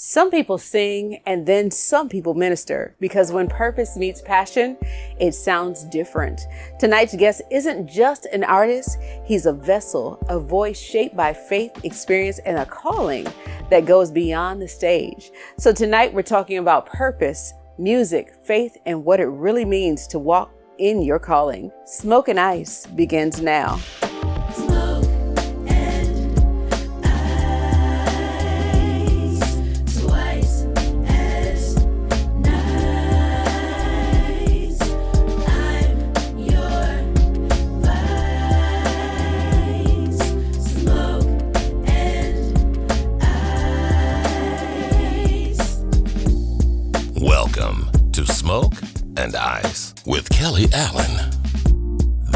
Some people sing and then some people minister, because when purpose meets passion, it sounds different. Tonight's guest isn't just an artist, he's a vessel, a voice shaped by faith, experience, and a calling that goes beyond the stage. So tonight we're talking about purpose, music, faith, and what it really means to walk in your calling. Smoke and Ice begins now. Welcome to Smoke and Ice with Kelly Allen.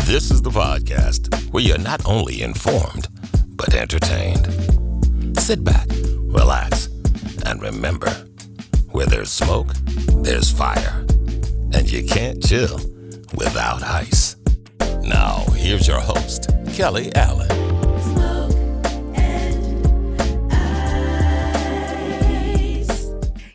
This is the podcast where you're not only informed, but entertained. Sit back, relax, and remember, where there's smoke, there's fire, and you can't chill without ice. Now, here's your host, Kelly Allen.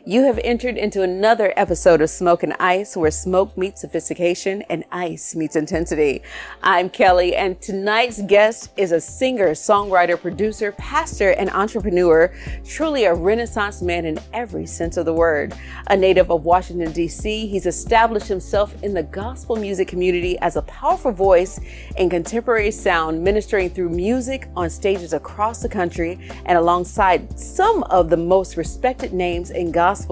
You have entered into another episode of Smoke and Ice, where smoke meets sophistication and ice meets intensity. I'm Kelly, and tonight's guest is a singer, songwriter, producer, pastor, and entrepreneur, truly a Renaissance man in every sense of the word. A native of Washington, D.C., he's established himself in the gospel music community as a powerful voice in contemporary sound, ministering through music on stages across the country and alongside some of the most respected names in gospel.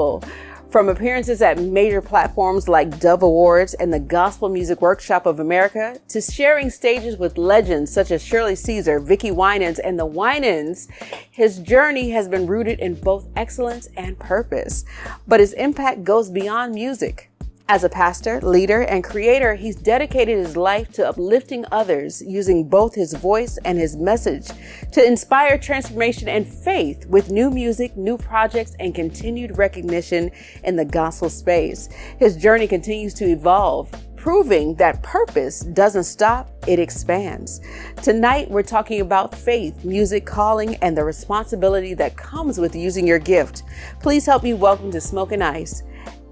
From appearances at major platforms like Dove Awards and the Gospel Music Workshop of America, to sharing stages with legends such as Shirley Caesar, Vicki Winans, and the Winans, his journey has been rooted in both excellence and purpose. But his impact goes beyond music. As a pastor, leader, and creator, he's dedicated his life to uplifting others, using both his voice and his message to inspire transformation and faith with new music, new projects, and continued recognition in the gospel space. His journey continues to evolve, proving that purpose doesn't stop, it expands. Tonight, we're talking about faith, music, calling, and the responsibility that comes with using your gift. Please help me welcome to Smoke and Ice,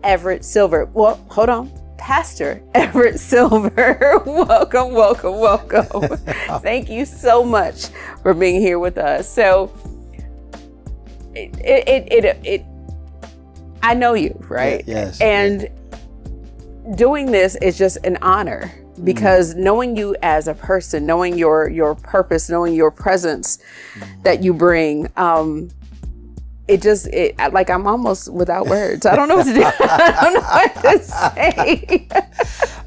Everett Silver. Well, hold on. Pastor Everett Silver. Welcome. Thank you so much for being here with us. So I know you, right? Yes. And doing this is just an honor, because knowing you as a person, knowing your purpose, knowing your presence that you bring, I'm almost without words. I don't know what to do. I don't know what to say.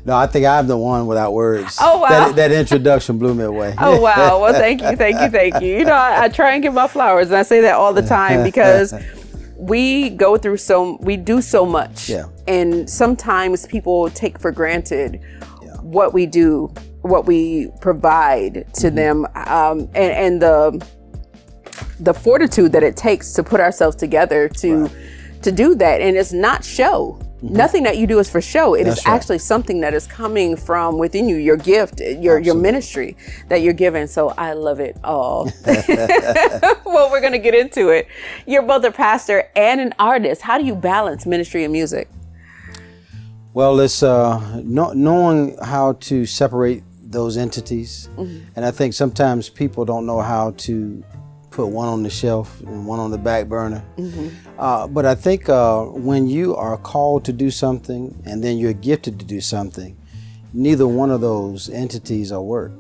No, I think I'm the one without words. Oh, wow. That introduction blew me away. Oh, wow. Well, thank you. You know, I try and give my flowers, and I say that all the time, because we do so much. Yeah. And sometimes people take for granted what we do, what we provide to them, and the fortitude that it takes to put ourselves together to do that. And it's not show. Nothing that you do is for show. It is actually something that is coming from within you, your gift, your ministry that you're given. So I love it all. Well, we're going to get into it. You're both a pastor and an artist. How do you balance ministry and music? Well, it's knowing how to separate those entities. And I think sometimes people don't know how to put one on the shelf and one on the back burner. But I think when you are called to do something and then you're gifted to do something, neither one of those entities are work.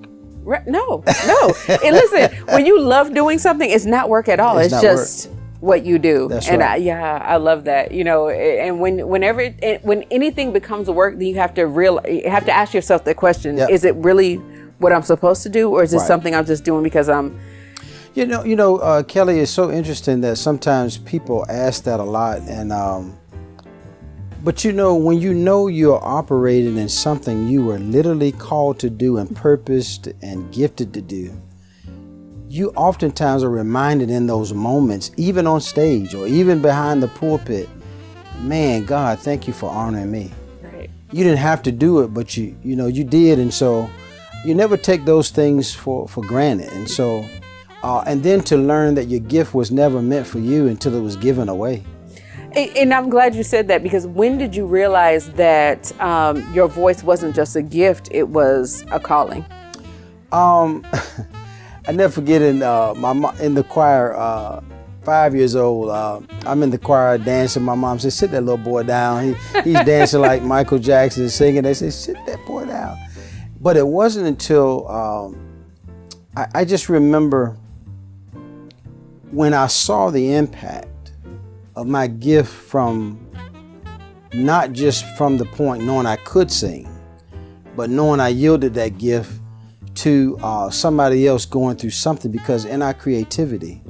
No. And listen, when you love doing something, it's not work at all. It's just what you do. That's and right. I love that. You know, and when anything becomes work, then you have to ask yourself the question: Is it really what I'm supposed to do, or is it something I'm just doing because I'm? You know, Kelly, it's so interesting that sometimes people ask that a lot, and but you know, when you know you're operating in something you were literally called to do and purposed and gifted to do, you oftentimes are reminded in those moments, even on stage or even behind the pulpit, man, God, thank you for honoring me. Right. You didn't have to do it, but you did, and so you never take those things for granted. And so and then to learn that your gift was never meant for you until it was given away. And I'm glad you said that, because when did you realize that your voice wasn't just a gift, it was a calling? I never forget in the choir, 5 years old, I'm in the choir dancing. My mom said, sit that little boy down. He's dancing like Michael Jackson, singing. They said, sit that boy down. But it wasn't until I just remember when I saw the impact of my gift, from not just from the point knowing I could sing, but knowing I yielded that gift to somebody else going through something. Because in our creativity,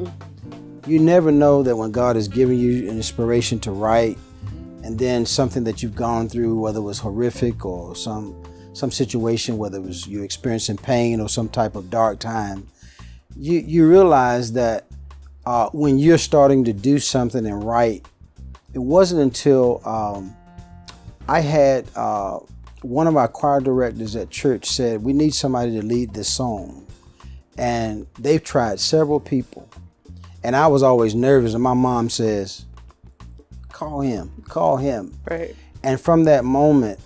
you never know that when God is giving you an inspiration to write, and then something that you've gone through, whether it was horrific or some situation, whether it was you experiencing pain or some type of dark time, you realize that when you're starting to do something and write, it wasn't until I had one of our choir directors at church said, we need somebody to lead this song. And they've tried several people. And I was always nervous. And my mom says, call him. Right. And from that moment,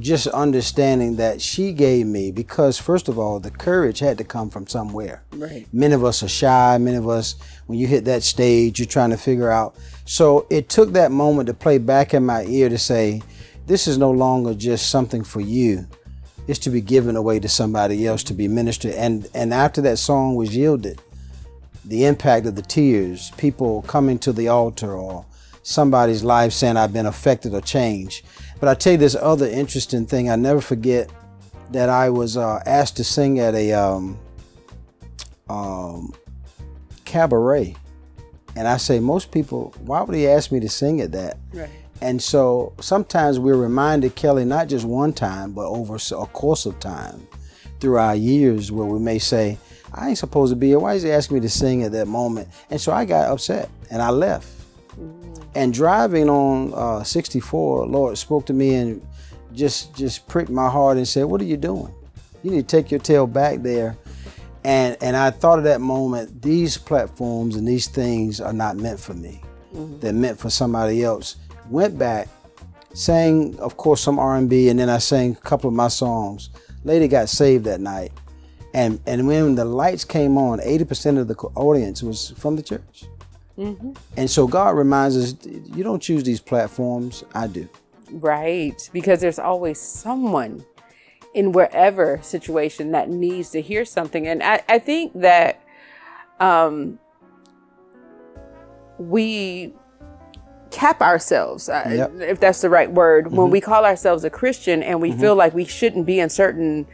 just understanding that she gave me, because first of all, the courage had to come from somewhere. Right. Many of us are shy. Many of us, when you hit that stage, you're trying to figure out. So it took that moment to play back in my ear to say, this is no longer just something for you. It's to be given away to somebody else, to be ministered. And after that song was yielded, the impact of the tears, people coming to the altar, or somebody's life saying I've been affected or changed. But I tell you this other interesting thing. I never forget that I was asked to sing at a cabaret. And I say, most people, why would he ask me to sing at that? Right. And so sometimes we're reminded, Kelly, not just one time, but over a course of time through our years, where we may say, I ain't supposed to be here. Why is he asking me to sing at that moment? And so I got upset and I left. And driving on 64, Lord spoke to me and just pricked my heart and said, what are you doing? You need to take your tail back there. And I thought of that moment, these platforms and these things are not meant for me. They're meant for somebody else. Went back, sang, of course, some R&B, and then I sang a couple of my songs. Lady got saved that night. And when the lights came on, 80% of the audience was from the church. And so God reminds us, you don't choose these platforms, I do. Right, because there's always someone in wherever situation that needs to hear something. And I think that we cap ourselves, if that's the right word, when we call ourselves a Christian and we feel like we shouldn't be in certain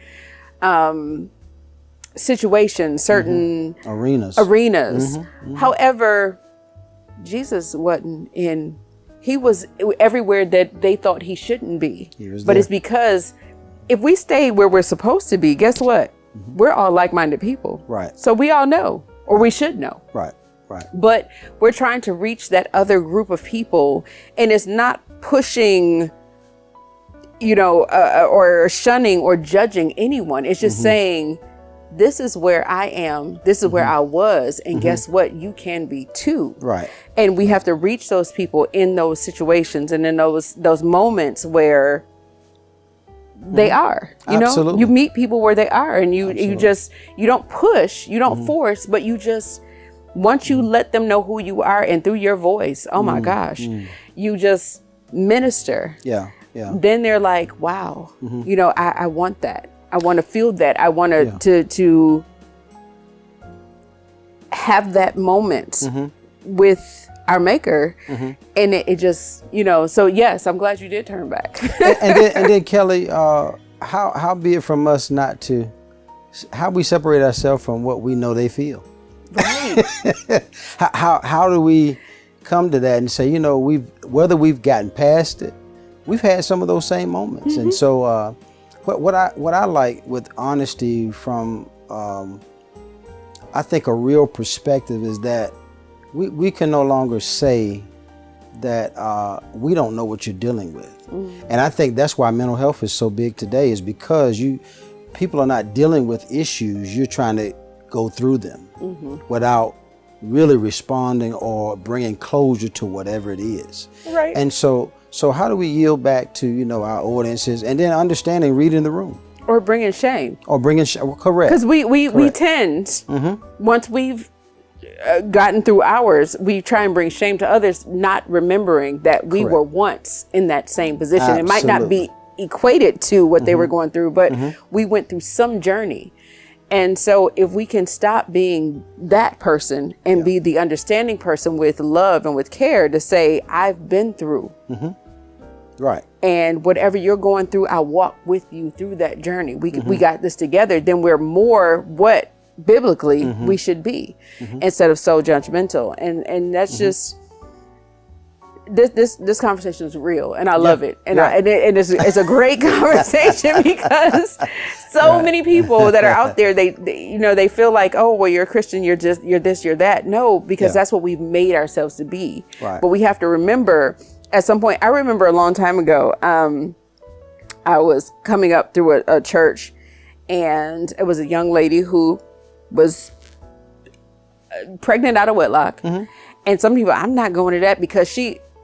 situations, certain arenas. However, Jesus wasn't in, he was everywhere that they thought he shouldn't be. But it's because if we stay where we're supposed to be, guess what? We're all like-minded people. Right. So we all know, or we should know. Right. Right. But we're trying to reach that other group of people, and it's not pushing, or shunning or judging anyone. It's just saying, this is where I am. This is where I was. And guess what? You can be too. Right. And we have to reach those people in those situations and in those moments where they are. Absolutely. You meet people where they are, and you don't push, you don't force, but you just, once you let them know who you are, and through your voice, oh my gosh, you just minister. Yeah. Then they're like, wow, I want that. I want to feel that. I want to have that moment with our Maker, and it just, so yes, I'm glad you did turn back. and then Kelly, how be it from us not to, how we separate ourselves from what we know they feel. Right. How do we come to that and say, whether we've gotten past it, we've had some of those same moments. And so what I like with honesty from I think a real perspective is that we can no longer say that we don't know what you're dealing with. And I think that's why mental health is so big today, is because people are not dealing with issues. You're trying to go through them without really responding or bringing closure to whatever it is. Right. And so how do we yield back to, our audiences, and then understanding reading the room? Or bringing shame. Correct. Because we tend, once we've gotten through ours, we try and bring shame to others, not remembering that we were once in that same position. Absolutely. It might not be equated to what they were going through, but we went through some journey. And so if we can stop being that person and be the understanding person with love and with care to say, I've been through. Right. And whatever you're going through, I'll walk with you through that journey. We got this together. Then we're more what biblically we should be instead of so judgmental. And that's just, this conversation is real, and I love it. And it's a great conversation because so many people that are out there, they feel like, oh, well, you're a Christian, you're this, you're that. No, because that's what we've made ourselves to be. Right. But we have to remember at some point, I remember a long time ago, I was coming up through a church, and it was a young lady who was pregnant out of wedlock. And some people, I'm not going to that because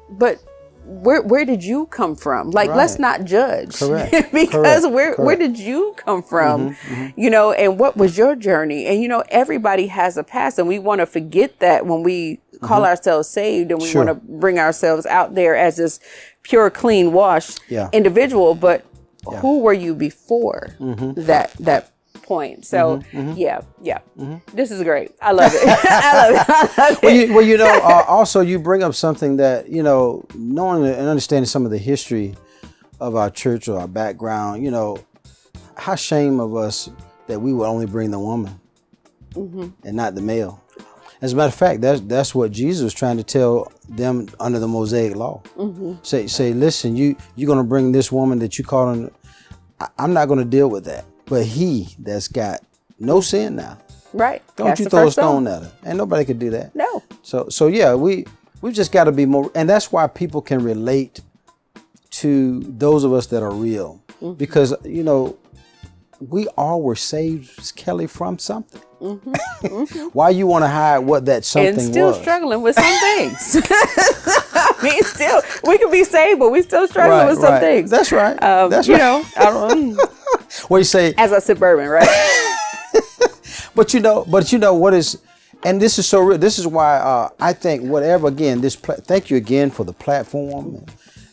but where did you come from? Like, let's not judge. Correct. Because where did you come from? And what was your journey? And, everybody has a past, and we want to forget that when we call ourselves saved, and we want to bring ourselves out there as this pure, clean, washed individual. But who were you before that point? So this is great. I love it. I love it. Also you bring up something that, knowing and understanding some of the history of our church or our background, how shame of us that we would only bring the woman and not the male. As a matter of fact, that's what Jesus was trying to tell them under the Mosaic law. Say, listen, you're going to bring this woman that you call on. I'm not going to deal with that. But he that's got no sin now. Right. Don't That's you the throw a first stone at her. And nobody could do that. No. So yeah, we've just got to be more, and that's why people can relate to those of us that are real. Because, we all were saved, Kelly, from something. Why you want to hide what that something was? And still struggling with some things. I mean, still, we could be saved, but we still struggling with some things. That's right. That's right. I don't. What you say? As a suburban, right? But what is, and this is so real. This is why I think whatever, again, thank you again for the platform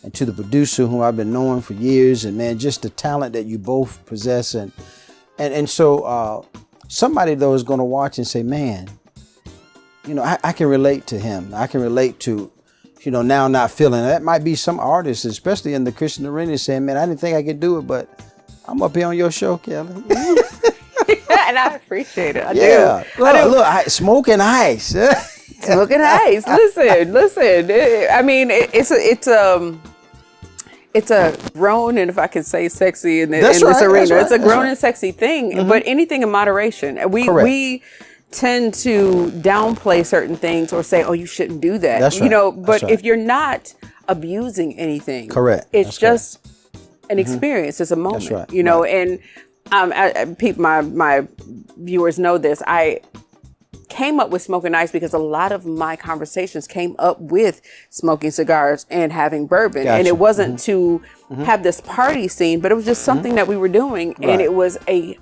and to the producer whom I've been knowing for years, and man, just the talent that you both possess. And so somebody though is going to watch and say, man, I can relate to him. I can relate to, now not feeling. That might be some artists, especially in the Christian arena, saying, man, I didn't think I could do it, but I'm up here on your show, Kelly. And I appreciate it. I do. Look, smoking ice. Smoking ice. Listen. I mean, it's a grown, and if I can say sexy in this arena, it's a grown and sexy thing. But anything in moderation. We tend to downplay certain things or say, oh, you shouldn't do that. That's right. But if you're not abusing anything, correct. It's just an experience. It's a moment. That's right. And people, my viewers know this. I came up with smoking ice because a lot of my conversations came up with smoking cigars and having bourbon. Gotcha. And it wasn't to have this party scene, but it was just something that we were doing. Right. And it was a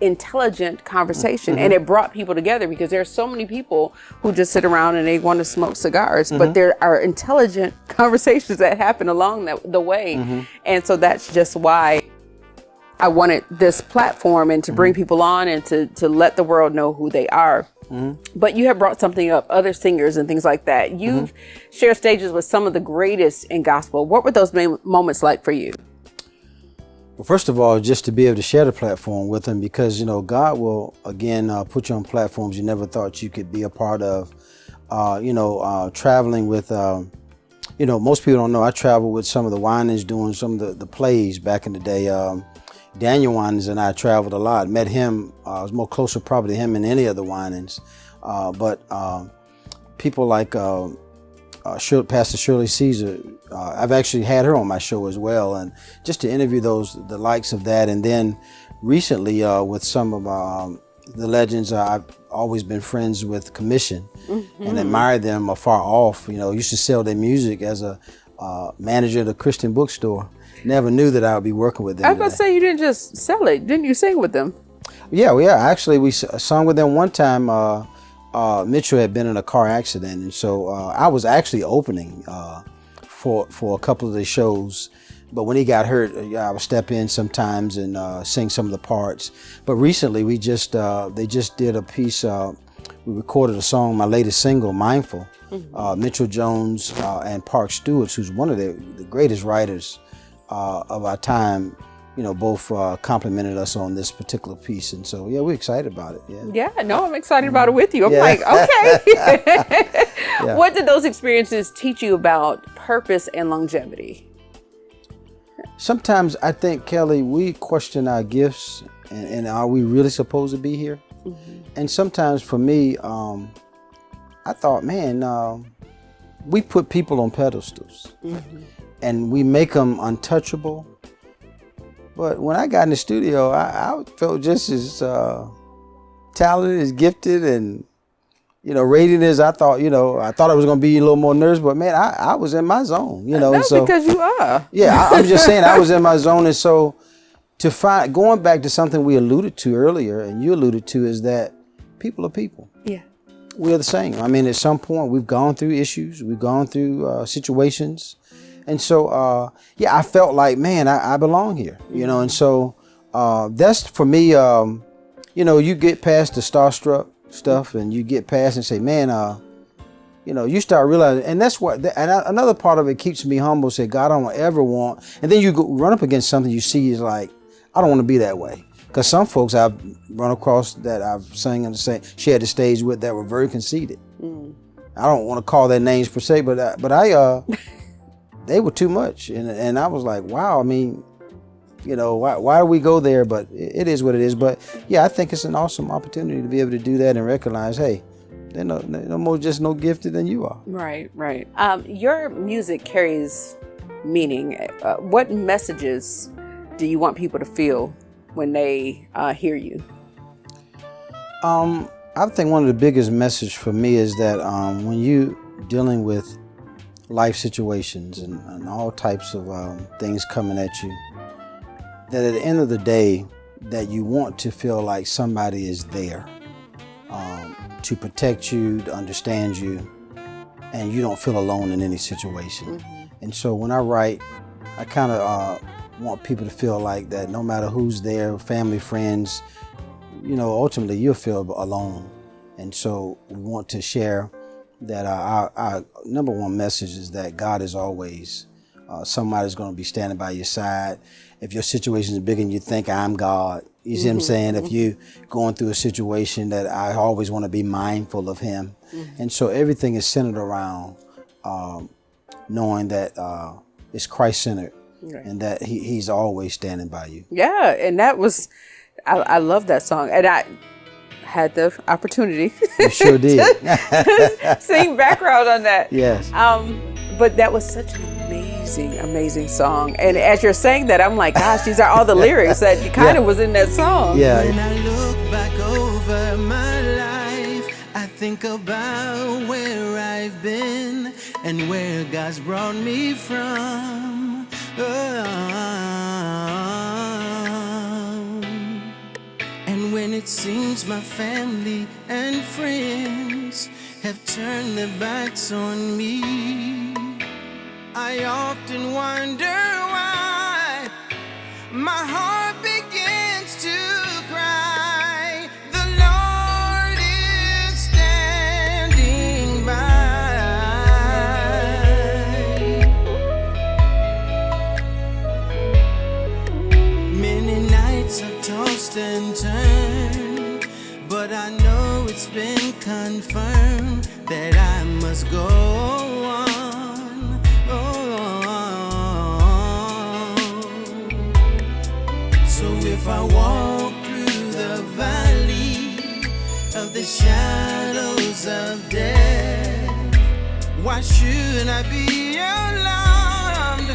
intelligent conversation, and it brought people together, because there are so many people who just sit around and they want to smoke cigars, but there are intelligent conversations that happen along the way. And so that's just why I wanted this platform, and to bring people on and to let the world know who they are. But you have brought something up, other singers and things like that. You've shared stages with some of the greatest in gospel. What were those moments like for you? Well, first of all, just to be able to share the platform with them, because, God will, again, put you on platforms you never thought you could be a part of. Traveling with, most people don't know, I traveled with some of the Winans doing some of the plays back in the day. Daniel Winans and I traveled a lot. Met him, I was more closer probably to him than any of the Winans. But people like Pastor Shirley Caesar, I've actually had her on my show as well, and just to interview the likes of that. And then recently with some of the legends. I've always been friends with Commission and admired them afar off. You know, used to sell their music as a manager at a Christian bookstore. Never knew that I would be working with them. I was going to say, you didn't just sell it. Didn't you sing with them? Yeah. Actually, we sung with them one time. Mitchell had been in a car accident, and so I was actually opening for a couple of the shows. But when he got hurt, I would step in sometimes and sing some of the parts. But recently, they just did a piece. We recorded a song, my latest single, "Mindful." Mitchell Jones and Park Stewart, who's one of the greatest writers of our time, you know, both complimented us on this particular piece. And so, yeah, we're excited about it. Yeah. Yeah, no, I'm excited about it with you. I'm like, okay. Yeah. What did those experiences teach you about purpose and longevity? Sometimes I think, Kelly, we question our gifts and are we really supposed to be here? And sometimes for me, I thought, man, we put people on pedestals and we make them untouchable. But when I got in the studio, I felt just as talented, as gifted, and, you know, radiant as I thought. You know, I thought I was going to be a little more nervous, but man, I was in my zone. You know, That's so because you are. Yeah, I'm just saying I was in my zone, and so going back to something we alluded to earlier, and you alluded to, is that people are people. Yeah. We are the same. I mean, at some point, we've gone through issues, we've gone through situations. And so, I felt like, man, I belong here, you know. And so that's for me, you know, you get past the starstruck stuff and you get past and say, man, you know, you start realizing, and that's what, another part of it keeps me humble, say, God, I don't ever want, and then you run up against something you see is like, I don't want to be that way. Because some folks I've run across that I've shared the stage with that were very conceited. I don't want to call their names per se, but they were too much. And I was like, wow, I mean, you know, why do we go there? But it is what it is. But yeah, I think it's an awesome opportunity to be able to do that and recognize, hey, they're no more just no gifted than you are. Right. Your music carries meaning. What messages do you want people to feel when they hear you? I think one of the biggest messages for me is that when you dealing with life situations and all types of things coming at you, that at the end of the day, that you want to feel like somebody is there to protect you, to understand you, and you don't feel alone in any situation. And so when I write, I kind of want people to feel like that no matter who's there, family, friends, you know, ultimately you'll feel alone. And so we want to share that our number one message is that God is always, somebody's going to be standing by your side. If your situation is bigger than you think, I'm God. You see what I'm saying? If you're going through a situation, that I always want to be mindful of him. And so everything is centered around knowing that it's Christ-centered. Right. And that he's always standing by you. Yeah, and that was, I love that song. And I had the opportunity. You sure did. to sing background on that. Yes. But that was such an amazing song. And as you're saying that, I'm like, gosh, these are all the lyrics that kind of was in that song. Yeah. When I look back over my life, I think about where I've been and where God's brought me from. And when it seems my family and friends have turned their backs on me, I often wonder why my heart begins to cry. The Lord is standing by. Many nights I've tossed and turned, but I know it's been confirmed that I must go on. So if I walk through the valley of the shadows of death, why should I be alarmed?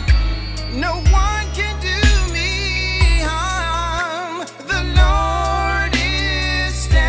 No one can do me harm. The Lord is standing.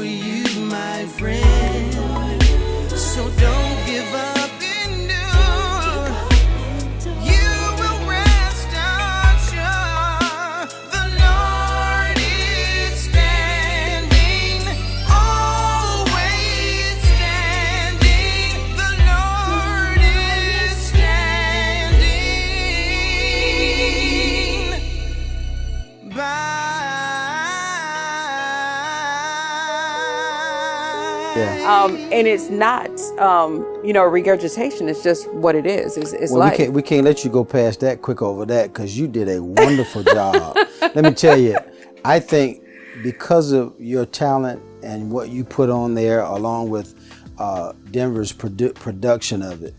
for you, my friend. So don't give up and you will rest assured. The Lord is standing, always standing. The Lord is standing by. And it's not, regurgitation. It's just what it is. It's Well, life. we can't let you go past that quick over that, because you did a wonderful job. Let me tell you, I think because of your talent and what you put on there, along with Denver's production of it,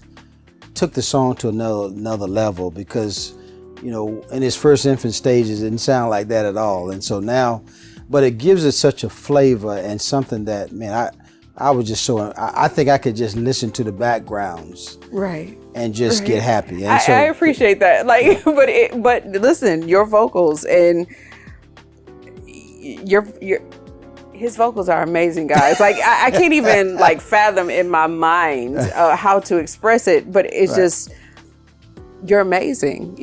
took the song to another level, because, in its first infant stages, it didn't sound like that at all. And so now, but it gives it such a flavor and something that, man, I was just I think I could just listen to the backgrounds, right, and just get happy. And I appreciate that. Like, but listen, your vocals and his vocals are amazing, guys. Like, I can't even like fathom in my mind how to express it, but it's just, you're amazing,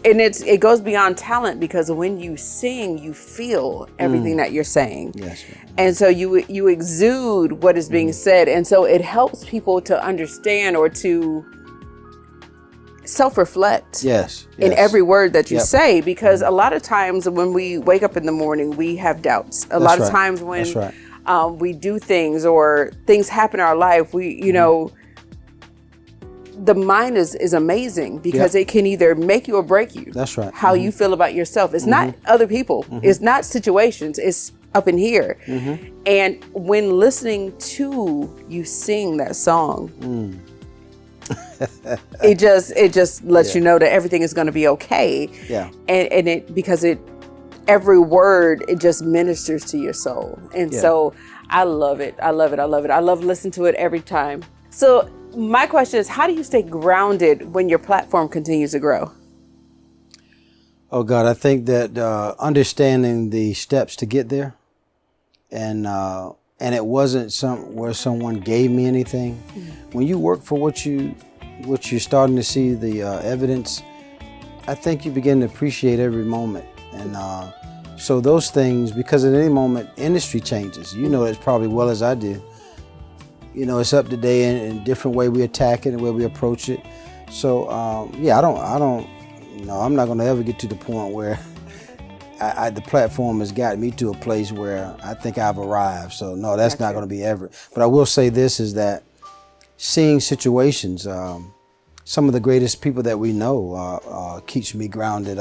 and it goes beyond talent, because when you sing, you feel everything that you're saying. Yes, ma'am. And so you exude what is being said. And so it helps people to understand or to self-reflect in every word that you say, because a lot of times when we wake up in the morning, we have doubts. A lot of times when we do things or things happen in our life, the mind is amazing, because it can either make you or break you. That's right. How you feel about yourself. It's not other people. It's not situations. It's up in here. And when listening to you sing that song, it just lets you know that everything is going to be okay. Yeah. And every word, it just ministers to your soul. And so I love it. I love it. I love it. I love listening to it every time. So my question is, how do you stay grounded when your platform continues to grow? Oh God, I think that understanding the steps to get there, and it wasn't where someone gave me anything. When you work for what you're starting to see the evidence, I think you begin to appreciate every moment. And so those things, because at any moment industry changes. You know as probably well as I do. It's up to date in a different way we attack it and way we approach it. So I'm not going to ever get to the point where the platform has gotten me to a place where I think I've arrived. So no, that's not going to be ever. But I will say this, is that seeing situations, some of the greatest people that we know keeps me grounded.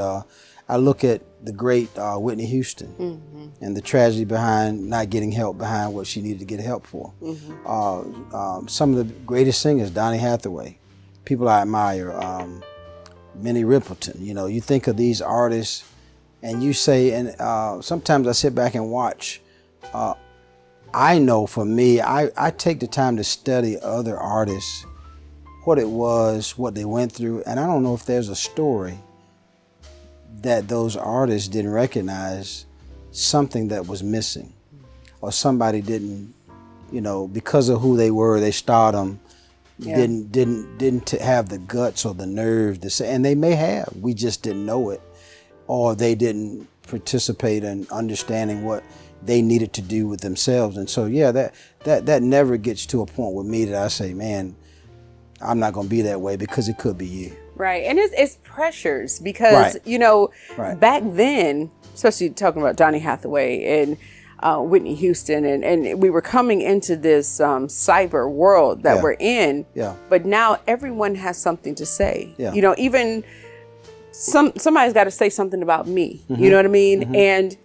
I look at the great Whitney Houston and the tragedy behind not getting help behind what she needed to get help for. Some of the greatest singers, Donny Hathaway, people I admire, Minnie Riperton. You think of these artists and you say, and sometimes I sit back and watch. I know for me, I take the time to study other artists, what it was, what they went through, and I don't know if there's a story that those artists didn't recognize something that was missing, or somebody didn't, because of who they were, they stardom, didn't have the guts or the nerve to say, and they may have, we just didn't know it, or they didn't participate in understanding what they needed to do with themselves. And so that never gets to a point with me that I say, man, I'm not going to be that way, because it could be you. Right. And it's pressures, because, back then, especially talking about Donny Hathaway and Whitney Houston, and we were coming into this cyber world that we're in. Yeah. But now everyone has something to say. Yeah. Even somebody's got to say something about me. You know what I mean? And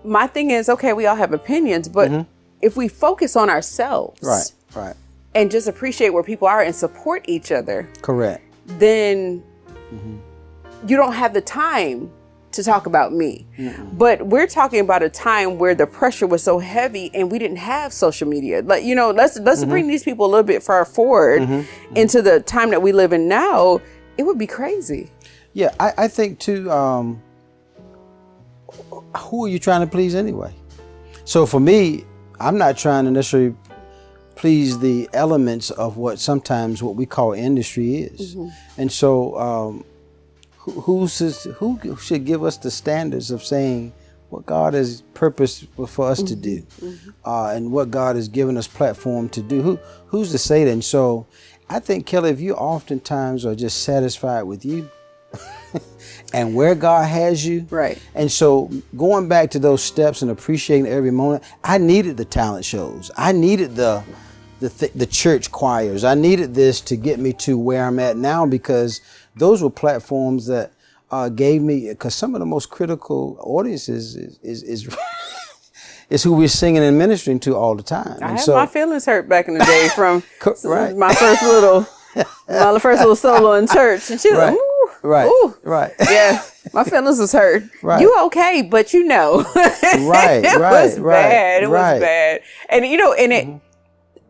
my thing is, okay, we all have opinions, but if we focus on ourselves. Right. And just appreciate where people are and support each other. Correct. Then you don't have the time to talk about me. But we're talking about a time where the pressure was so heavy and we didn't have social media. Like, let's bring these people a little bit far forward into the time that we live in now. It would be crazy. Yeah, I think too, who are you trying to please anyway? So for me, I'm not trying to necessarily please the elements of what we call industry is. And so who should give us the standards of saying what God has purposed for us to do, and what God has given us platform to do? Who's to say that? And so I think, Kelly, if you oftentimes are just satisfied with you and where God has you, right? And so going back to those steps and appreciating every moment, I needed the talent shows. I needed the church choirs. I needed this to get me to where I'm at now, because those were platforms that gave me, because some of the most critical audiences is who we're singing and ministering to all the time. I had my feelings hurt back in the day from right. my first little solo in church, and she was like, ooh, right, ooh. right, yeah, my feelings was hurt. Right. You okay? But right, it was bad. It was bad, and it.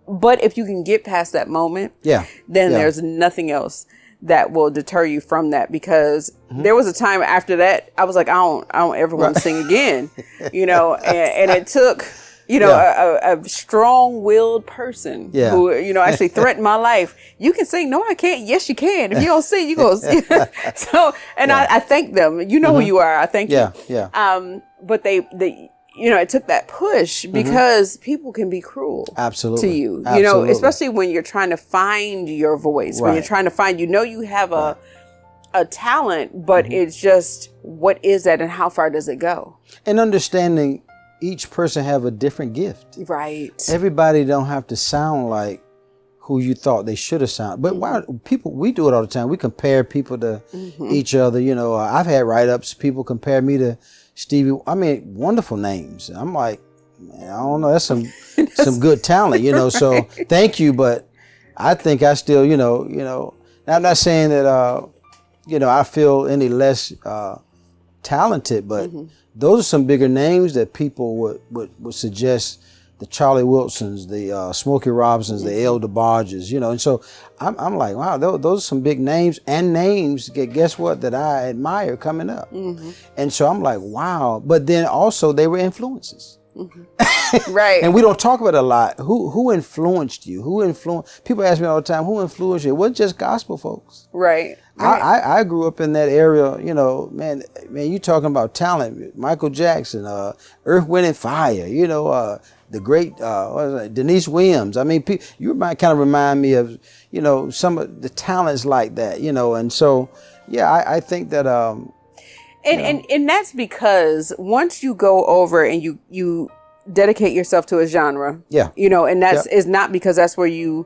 But if you can get past that moment, then there's nothing else that will deter you from that, because there was a time after that I was like, I don't ever want to sing again, and it took, a strong-willed person who, actually threatened my life. You can sing. No, I can't. Yes, you can. If you don't sing, you go. So, and I thank them. You know who you are. I thank you. Yeah. But they it took that push, because people can be cruel absolutely to you, absolutely. Especially when you're trying to find your voice, when you're trying to find, you have a talent, but it's just, what is that and how far does it go? And understanding each person have a different gift. Right. Everybody don't have to sound like who you thought they should have sounded. But we do it all the time. We compare people to each other. I've had write-ups, people compare me to Stevie. I mean, wonderful names. I'm like, man, I don't know. That's some good talent, So thank you, but I think I still, I'm not saying that, I feel any less talented, but those are some bigger names that people would suggest. The Charlie Wilsons, the Smokey Robinsons, the Elder Barges, and so I'm like, wow, those are some big names, and names, guess what, that I admire coming up. And so I'm like, wow. But then also they were influences. Right. And we don't talk about it a lot. Who influenced you? People ask me all the time, who influenced you? It wasn't just gospel folks. Right. I grew up in that area, man, you talking about talent, Michael Jackson, Earth, Wind and Fire, the great Denise Williams. I mean, you might kind of remind me of, some of the talents like that, and so, I think that, and that's because once you go over and you dedicate yourself to a genre, and that's is not because that's where you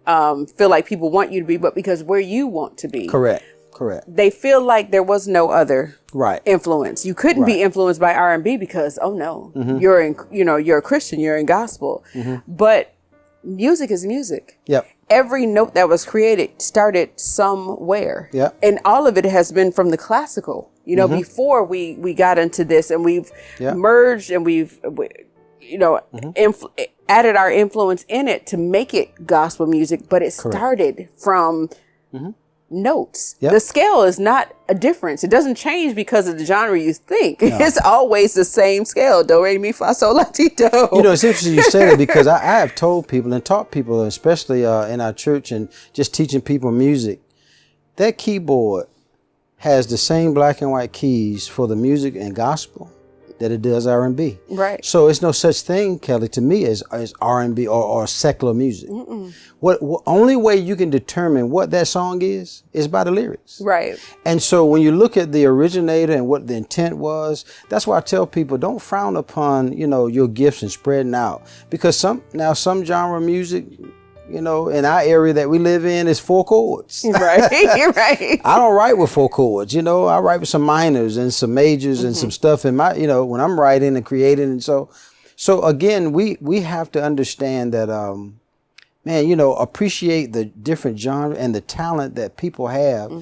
feel like people want you to be, but because where you want to be. Correct. They feel like there was no other influence. You couldn't be influenced by R&B because, you're a Christian, you're in gospel. But music is music. Yep. Every note that was created started somewhere. Yep. And all of it has been from the classical. Before we got into this, and we've merged, and we've added our influence in it to make it gospel music, but it started from notes. Yep. The scale is not a difference. It doesn't change because of the genre you think. No. It's always the same scale. Do, re, mi, fa, sol, la, ti, do. It's interesting you say that, because I have told people and taught people, especially in our church and just teaching people music, that keyboard has the same black and white keys for the music and gospel that it does R&B. Right. So it's no such thing, Kelly, to me, as R&B or secular music. What only way you can determine what that song is by the lyrics. Right. And so when you look at the originator and what the intent was, that's why I tell people, don't frown upon, your gifts and spreading out. Because some genre music, in our area that we live in, is 4 chords. Right, right. I don't write with 4 chords, I write with some minors and some majors and some stuff in my, when I'm writing and creating. And so again, we have to understand that, appreciate the different genre and the talent that people have.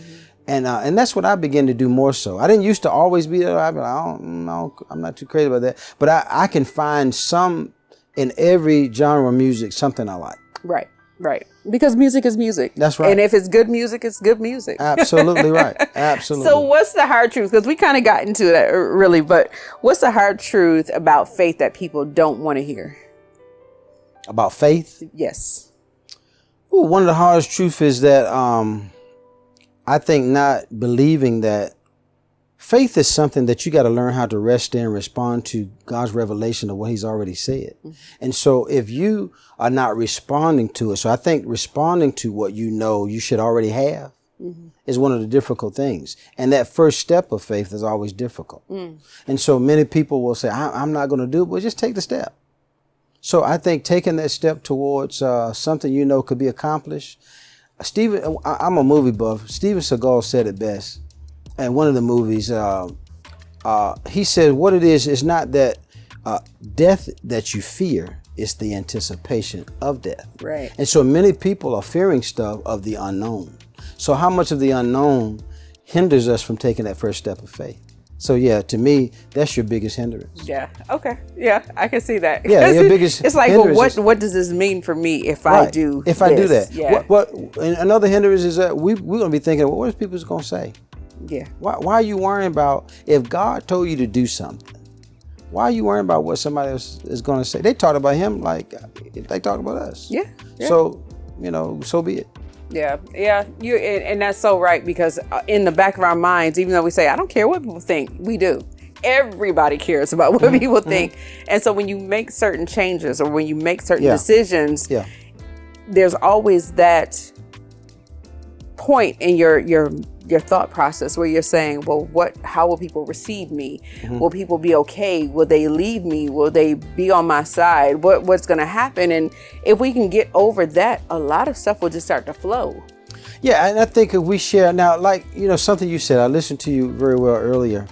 And that's what I begin to do more so. I didn't used to always be there. I'm not too crazy about that. But I can find some in every genre of music, something I like. Right. Right. Because music is music. That's right. And if it's good music, it's good music. Absolutely right. Absolutely. So what's the hard truth? Because we kind of got into that really, but what's the hard truth about faith that people don't want to hear? About faith? Yes. Ooh, one of the hardest truths is that I think not believing that faith is something that you got to learn how to rest in and respond to God's revelation of what he's already said. Mm-hmm. And so if you are not responding to it, so I think responding to what you know you should already have is one of the difficult things. And that first step of faith is always difficult. And so many people will say, I'm not going to do it. Well, just take the step. So I think taking that step towards something you know could be accomplished. I'm a movie buff. Steven Seagal said it best. And one of the movies, he said, what it is not that death that you fear, it's the anticipation of death. Right. And so many people are fearing stuff of the unknown. So how much of the unknown hinders us from taking that first step of faith? So yeah, to me, that's your biggest hindrance. Yeah. Okay. Yeah, I can see that. Yeah, your biggest. It's like, well, what does this mean for me if I do? If I do that, Yeah. What? And another hindrance is that we're gonna be thinking, well, what is people gonna say? Yeah. Why are you worrying about if God told you to do something? Why are you worrying about what somebody else is going to say? They talked about him like they talk about us. Yeah. So, so be it. Yeah. Yeah. And that's so right, because in the back of our minds, even though we say, I don't care what people think, we do. Everybody cares about what people think. And so when you make certain changes or when you make certain decisions, there's always that point in your thought process where you're saying, well, how will people receive me? Will people be okay? Will they leave me? Will they be on my side? What's going to happen? And if we can get over that, a lot of stuff will just start to flow. Yeah. And I think if we share now, like, something you said, I listened to you very well earlier.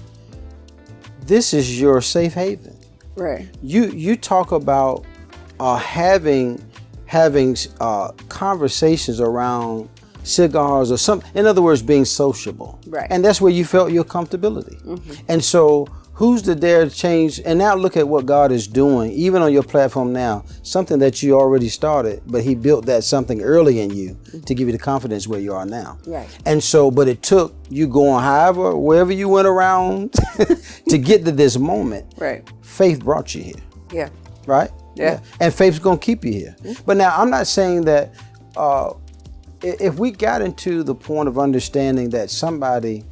This is your safe haven. Right. You talk about having conversations around cigars or something. In other words, being sociable. Right. And that's where you felt your comfortability. And so who's to dare to change? And now look at what God is doing, even on your platform now, something that you already started, but he built that something early in you to give you the confidence where you are now. Right. And so, but it took you going wherever you went around to get to this moment. Right. Faith brought you here. Yeah. Right? Yeah. And faith's going to keep you here. But now I'm not saying that, if we got into the point of understanding that somebody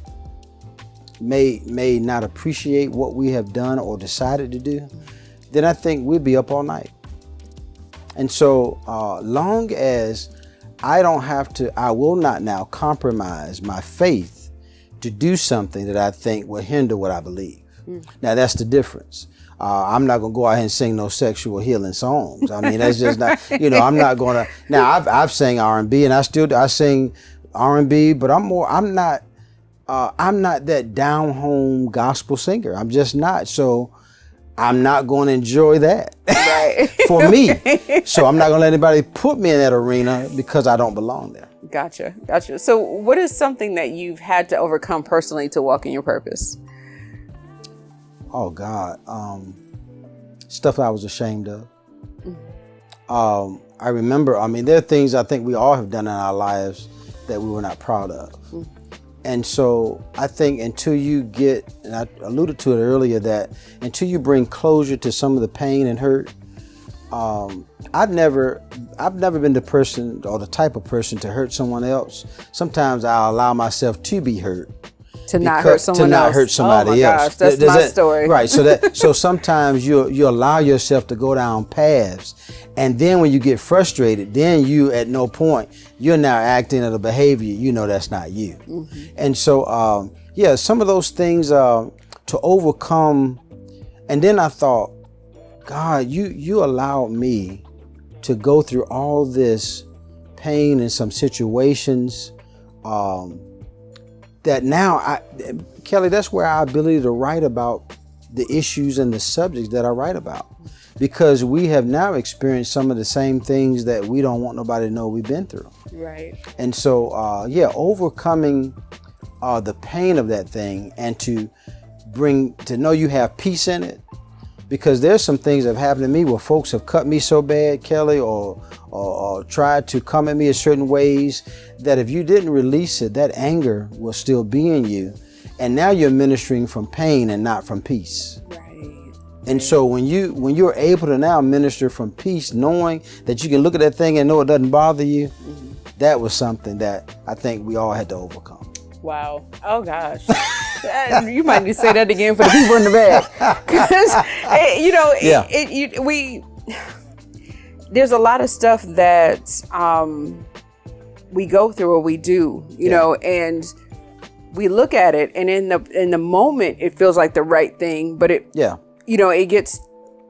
may not appreciate what we have done or decided to do, then I think we'd be up all night. And so long as I will not now compromise my faith to do something that I think will hinder what I believe. Now that's the difference. I'm not gonna go out here and sing no sexual healing songs. I mean, that's just not. I'm not gonna. Now I've sang R&B and I sing R&B, but I'm not that down home gospel singer. I'm just not. So I'm not going to enjoy that for me. So I'm not going to let anybody put me in that arena because I don't belong there. Gotcha. So what is something that you've had to overcome personally to walk in your purpose? Oh God, stuff I was ashamed of. I remember, there are things I think we all have done in our lives that we were not proud of. And so I think until you get, and I alluded to it earlier, that until you bring closure to some of the pain and hurt, I've never been the person or the type of person to hurt someone else. Sometimes I'll allow myself to be hurt. To not hurt someone else. hurt somebody else. Gosh, that's my story. Right. So sometimes you allow yourself to go down paths, and then when you get frustrated, then you at no point you're now acting in a behavior that's not you. And so some of those things to overcome. And then I thought, God, you allowed me to go through all this pain in some situations. That now, Kelly, that's where our ability to write about the issues and the subjects that I write about, because we have now experienced some of the same things that we don't want nobody to know we've been through. Right. And so, overcoming the pain of that thing and to know you have peace in it, Because there's some things that have happened to me where folks have cut me so bad, Kelly, or tried to come at me in certain ways that if you didn't release it, that anger will still be in you. And now you're ministering from pain and not from peace. Right. And so when you're able to now minister from peace, knowing that you can look at that thing and know it doesn't bother you, that was something that I think we all had to overcome. Wow. Oh gosh. You might need to say that again for the people in the back. Because, there's a lot of stuff that we go through or we do, you know, and we look at it, and in the moment it feels like the right thing, but it gets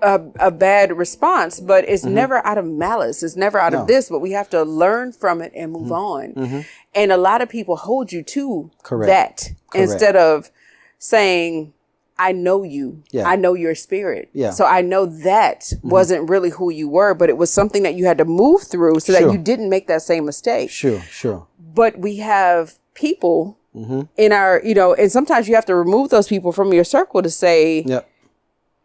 a bad response, but it's never out of malice. It's never out of this, but we have to learn from it and move on. And a lot of people hold you to that instead of saying, I know you. I know your spirit. So I know that wasn't really who you were, but it was something that you had to move through so that you didn't make that same mistake. Sure. But we have people in our, and sometimes you have to remove those people from your circle to say,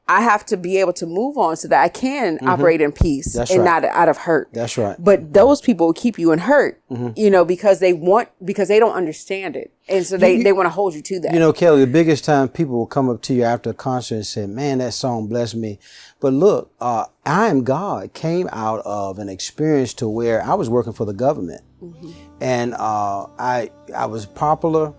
I have to be able to move on so that I can operate in peace not out of hurt. That's right. But those people will keep you in hurt, because they don't understand it. And so they want to hold you to that. Kelly, the biggest time people will come up to you after a concert and say, man, that song blessed me. But look, I Am God came out of an experience to where I was working for the government. And I was popular.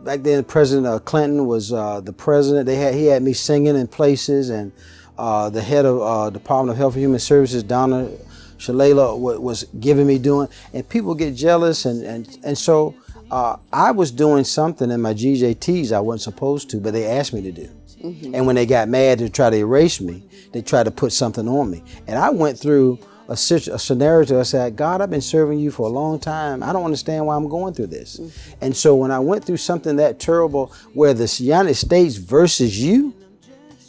Back then, President Clinton was the president. He had me singing in places, and the head of Department of Health and Human Services, Donna Shalala, was giving me doing. And people get jealous, and so I was doing something in my GJTs I wasn't supposed to, but they asked me to do. And when they got mad to try to erase me, they tried to put something on me. And I went through a scenario. I said, God, I've been serving you for a long time. I don't understand why I'm going through this. And so when I went through something that terrible, where the United States versus you're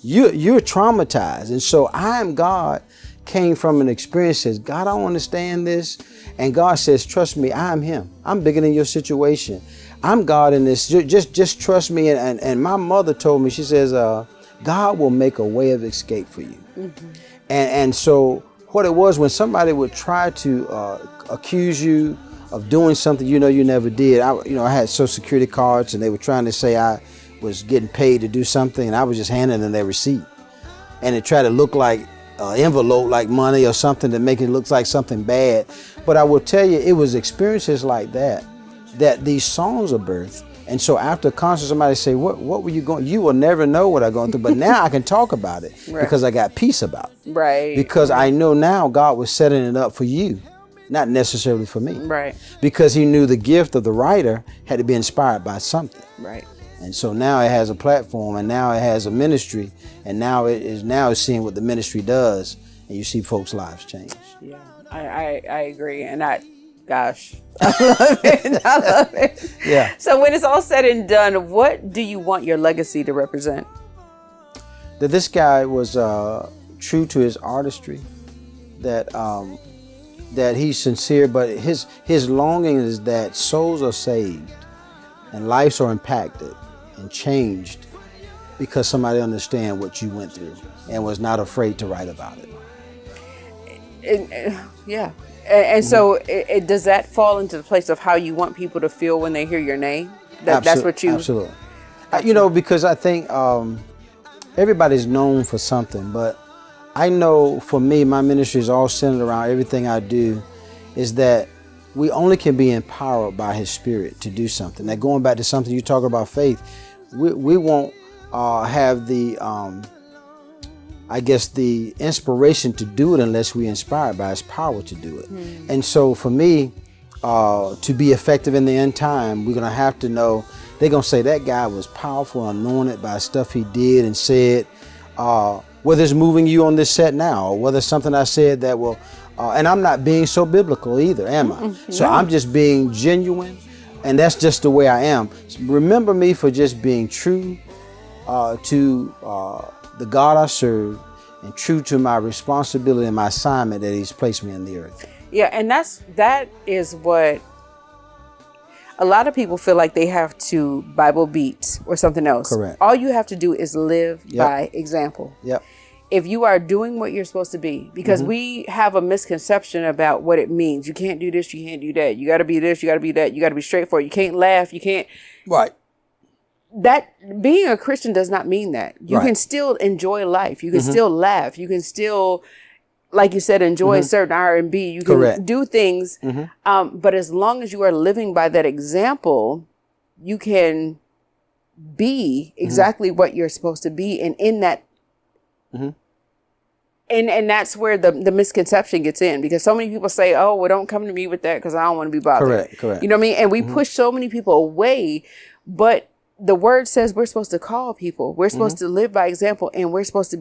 traumatized. And so I Am God came from an experience that says, God, I don't understand this. And God says, trust me, I am Him. I'm bigger than your situation. I'm God in this. Just trust me. And my mother told me, she says, God will make a way of escape for you. And so what it was, when somebody would try to accuse you of doing something you never did. I had Social Security cards, and they were trying to say I was getting paid to do something, and I was just handing them their receipt. And it tried to look like an envelope, like money or something, to make it look like something bad. But I will tell you, it was experiences like that these songs are birthed. And so after a concert, somebody say, what were you going? You will never know what I'm going through. But now I can talk about it because I got peace about it. Right. Because I know now God was setting it up for you, not necessarily for me. Right. Because He knew the gift of the writer had to be inspired by something. Right. And so now it has a platform, and now it has a ministry, and now it's seeing what the ministry does, and you see folks' lives change. Yeah, I agree, and gosh, I love it. I love it. Yeah. So when it's all said and done, what do you want your legacy to represent? That this guy was true to his artistry, that he's sincere, but his longing is that souls are saved and lives are impacted and changed because somebody understand what you went through and was not afraid to write about it. Yeah. And so does that fall into the place of how you want people to feel when they hear your name? That's what you... Absolutely. Because I think everybody's known for something, but I know for me, my ministry is all centered around everything I do, is that we only can be empowered by His Spirit to do something. Now, going back to something you talk about faith, we won't have the inspiration to do it unless we're inspired by His power to do it. And so for me, to be effective in the end time, we're going to have to know, they're going to say that guy was powerful and anointed by stuff he did and said, whether it's moving you on this set now, or whether it's something I said that will, and I'm not being so biblical either, am I? So I'm just being genuine, and that's just the way I am. Remember me for just being true to the God I serve, and true to my responsibility and my assignment that He's placed me in the earth. Yeah, and that is what A lot of people feel like they have to Bible beat or something else. Correct. All you have to do is live Yep. by example. Yep. If you are doing what you're supposed to be, because we have a misconception about what it means. You can't do this, you can't do that. You got to be this, you got to be that. You got to be straightforward. You can't laugh. You can't. Right. That being a Christian does not mean that. You Right. can still enjoy life. You can still laugh. You can still, like you said, enjoy certain R&B. You can Correct. do things. But as long as you are living by that example, you can be exactly what you're supposed to be. And in that, and that's where the misconception gets in, because so many people say, oh, well, don't come to me with that because I don't want to be bothered. Correct. You know what I mean? And we push so many people away, but the word says we're supposed to call people. We're supposed to live by example, and we're supposed to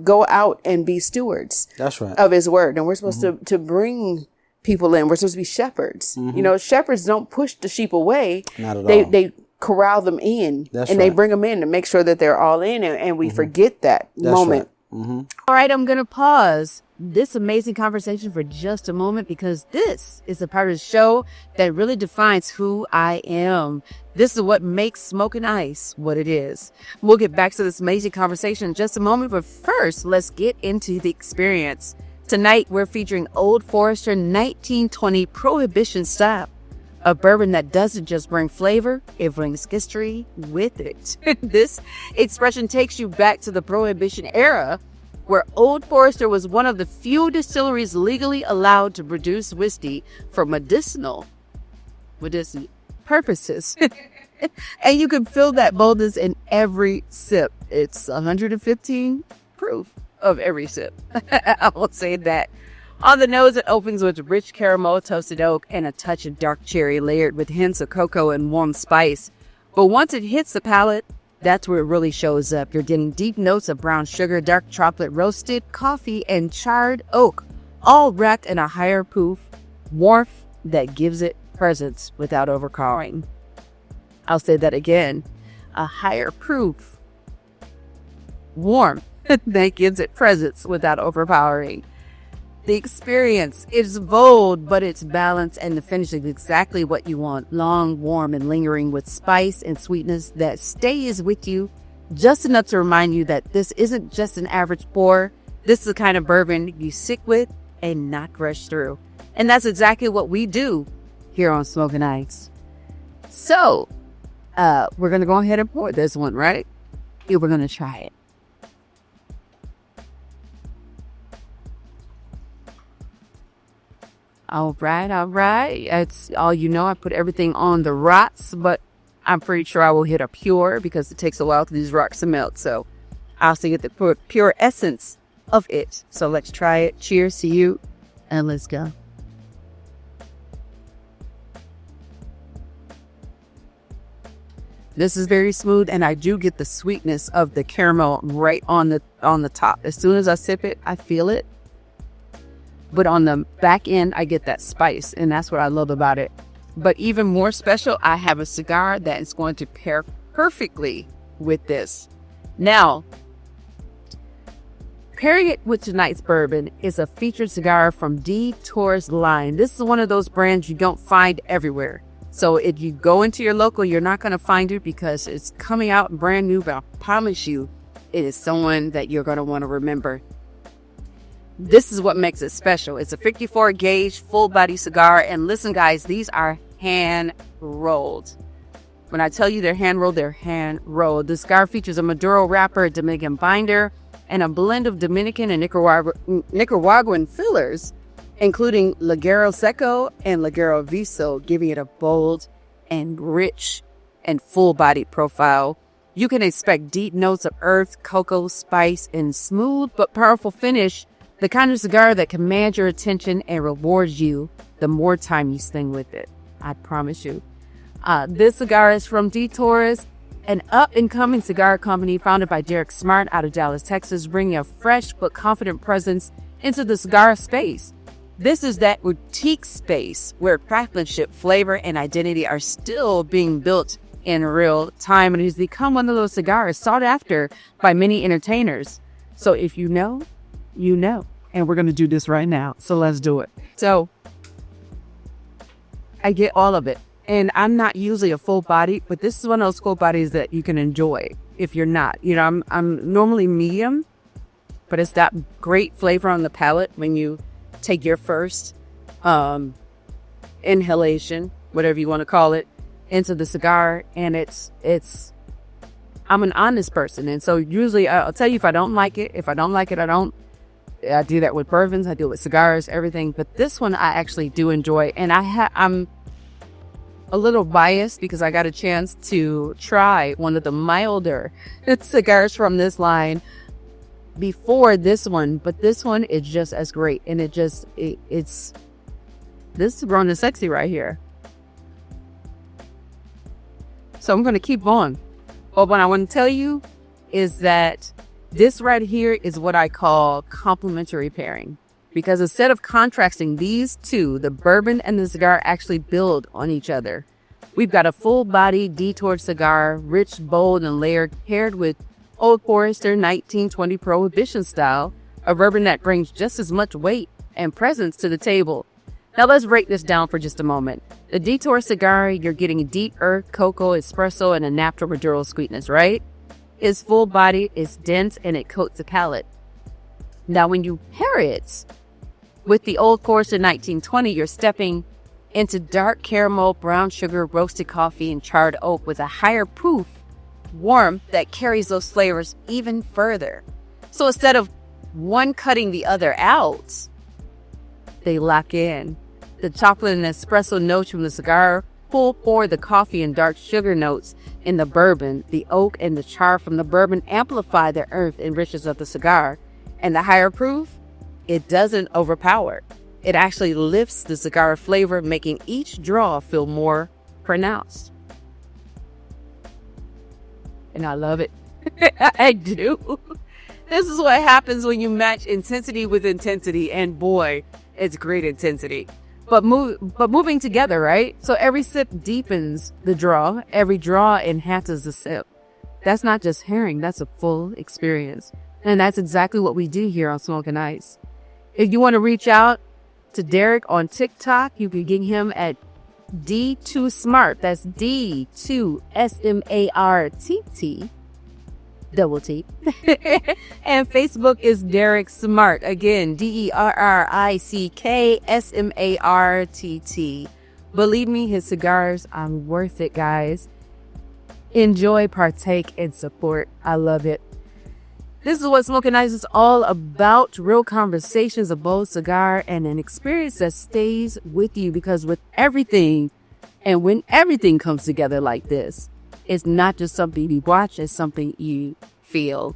go out and be stewards That's right. of his word. And we're supposed to bring people in. We're supposed to be shepherds. You know, shepherds don't push the sheep away. Not at all. They corral them in, That's and they right. bring them in to make sure that they're all in, and we forget that That's moment. right. All right, I'm going to pause this amazing conversation for just a moment, because this is a part of the show that really defines who I am. This is what makes Smoking Ice what it is. We'll get back to this amazing conversation in just a moment, but first, let's get into the experience. Tonight, we're featuring Old Forester 1920 Prohibition Style, a bourbon that doesn't just bring flavor, it brings history with it. This expression takes you back to the Prohibition era, where Old Forester was one of the few distilleries legally allowed to produce whiskey for medicinal purposes. And you can feel that boldness in every sip. It's 115 proof of every sip. I won't say that. On the nose, it opens with rich caramel, toasted oak, and a touch of dark cherry layered with hints of cocoa and warm spice. But once it hits the palate, that's where it really shows up. You're getting deep notes of brown sugar, dark chocolate, roasted coffee, and charred oak, all wrapped in a higher proof warmth that gives it presence without overpowering. I'll say that again. A higher proof warmth that gives it presence without overpowering. The experience is bold, but it's balanced, and the finish is exactly what you want. Long, warm, and lingering with spice and sweetness that stays with you just enough to remind you that this isn't just an average pour. This is the kind of bourbon you sit with and not rush through. And that's exactly what we do here on Smoking Ice. So, we're going to go ahead and pour this one, right? Yeah, we're going to try it. All right. It's all you know. I put everything on the rocks, but I'm pretty sure I will hit a pure because it takes a while for these rocks to melt. So I'll still get the pure essence of it. So let's try it. Cheers to you, and let's go. This is very smooth, and I do get the sweetness of the caramel right on the top. As soon as I sip it, I feel it. But on the back end, I get that spice, and that's what I love about it. But even more special, I have a cigar that is going to pair perfectly with this. Now, pairing it with tonight's bourbon is a featured cigar from Detours line. This is one of those brands you don't find everywhere. So if you go into your local, you're not going to find it because it's coming out brand new, but I promise you, it is someone that you're going to want to remember. This is what makes it special. It's a 54 gauge full body cigar. And listen, guys, these are hand rolled. When I tell you they're hand rolled, they're hand rolled. The cigar features a Maduro wrapper, a Dominican binder, and a blend of Dominican and Nicaraguan fillers, including Ligero Seco and Ligero Viso, giving it a bold and rich and full-bodied profile. You can expect deep notes of earth, cocoa, spice, and smooth but powerful finish, the kind of cigar that commands your attention and rewards you the more time you spend with it. I promise you. This cigar is from Detours, an up-and-coming cigar company founded by Derek Smart out of Dallas, Texas, bringing a fresh but confident presence into the cigar space. This is that boutique space where craftsmanship, flavor, and identity are still being built in real time, and it has become one of those cigars sought after by many entertainers. So if you know, you know. And we're going to do this right now. So let's do it. So I get all of it. And I'm not usually a full body, but this is one of those full bodies that you can enjoy if you're not. You know, I'm normally medium, but it's that great flavor on the palate when you take your first inhalation, whatever you want to call it, into the cigar. And I'm an honest person. And so usually I'll tell you if I don't like it. If I don't like it, I don't. I do that with bourbons. I do it with cigars, everything. But this one I actually do enjoy. And I'm a little biased because I got a chance to try one of the milder cigars from this line before this one, but this one is just as great. And it's this is grown and sexy right here. So I'm going to keep on. But what I want to tell you is that this right here is what I call complementary pairing, because instead of contrasting these two, the bourbon and the cigar actually build on each other. We've got a full body Detour cigar, rich, bold, and layered, paired with Old Forester 1920 Prohibition style, a bourbon that brings just as much weight and presence to the table. Now let's break this down for just a moment. The Detour cigar, you're getting deep earth, cocoa, espresso, and a natural Maduro sweetness, right? It's full body, it's dense, and it coats the palate. Now when you pair it with the Old Forester 1920, you're stepping into dark caramel, brown sugar, roasted coffee, and charred oak with a higher proof warmth that carries those flavors even further. So instead of one cutting the other out, they lock in. The chocolate and espresso notes from the cigar pull forward the coffee and dark sugar notes in the bourbon. The oak and the char from the bourbon amplify the earth and richness of the cigar. And the higher proof, it doesn't overpower. It actually lifts the cigar flavor, making each draw feel more pronounced. And I love it. I do. This is what happens when you match intensity with intensity. And boy, it's great intensity. But moving together, right? So every sip deepens the draw. Every draw enhances the sip. That's not just hearing. That's a full experience. And that's exactly what we do here on Smoking Ice. If you want to reach out to Derek on TikTok, you can get him at D2Smart. That's D2SMARTT. Double T. And Facebook is Derek Smart. Again, DERRICKSMARTT. Believe me, his cigars are worth it, guys. Enjoy, partake, and support. I love it. This is what Smoking Ice is all about. Real conversations, a bold cigar, and an experience that stays with you. Because with everything, and when everything comes together like this, it's not just something you watch, it's something you feel.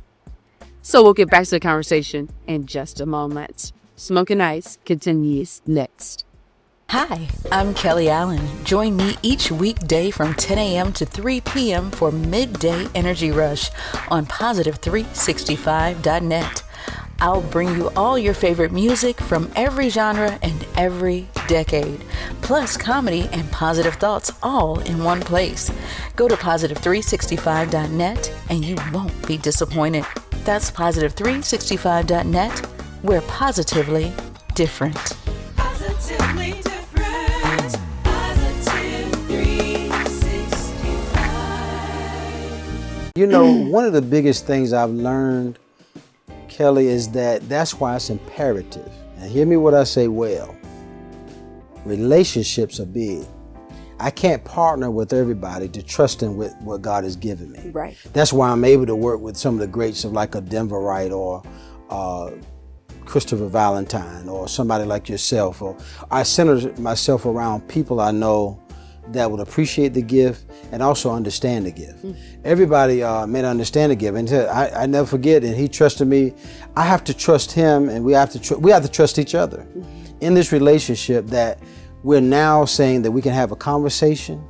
So we'll get back to the conversation in just a moment. Smoking Ice continues next. Hi, I'm Kelly Allen. Join me each weekday from 10 a.m. to 3 p.m. for Midday Energy Rush on Positive365.net. I'll bring you all your favorite music from every genre and every decade, plus comedy and positive thoughts all in one place. Go to Positive365.net and you won't be disappointed. That's Positive365.net. We're positively different. Positively different. Positive 365. You know, one of the biggest things I've learned, Kelly, is that's why it's imperative. And hear me what I say well. Relationships are big. I can't partner with everybody to trust in with what God has given me. Right. That's why I'm able to work with some of the greats of like a Denver Wright or Christopher Valentine or somebody like yourself. Or I center myself around people I know that would appreciate the gift and also understand the gift. Everybody may not understand the gift, and I never forget. And he trusted me. I have to trust him, and we have to trust each other in this relationship. That we're now saying that we can have a conversation,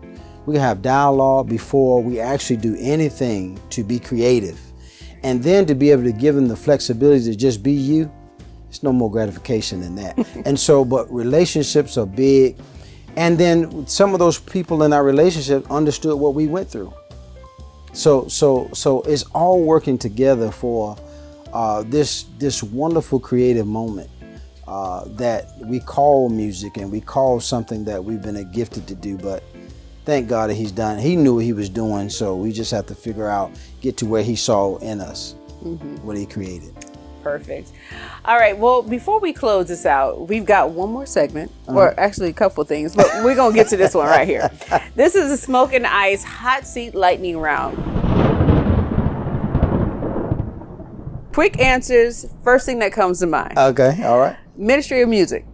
we can have dialogue before we actually do anything to be creative, and then to be able to give them the flexibility to just be you. It's no more gratification than that. And so, but relationships are big. And then some of those people in our relationship understood what we went through. So it's all working together for this wonderful creative moment that we call music and we call something that we've been gifted to do. But thank God that he's done. He knew what he was doing, so we just have to figure out, get to where he saw in us what he created. Perfect. All right. Well, before we close this out, we've got one more segment, or actually a couple things, but we're going to get to this one right here. This is a Smoke and Ice Hot Seat Lightning Round. Quick answers. First thing that comes to mind. Okay. All right. Ministry or music?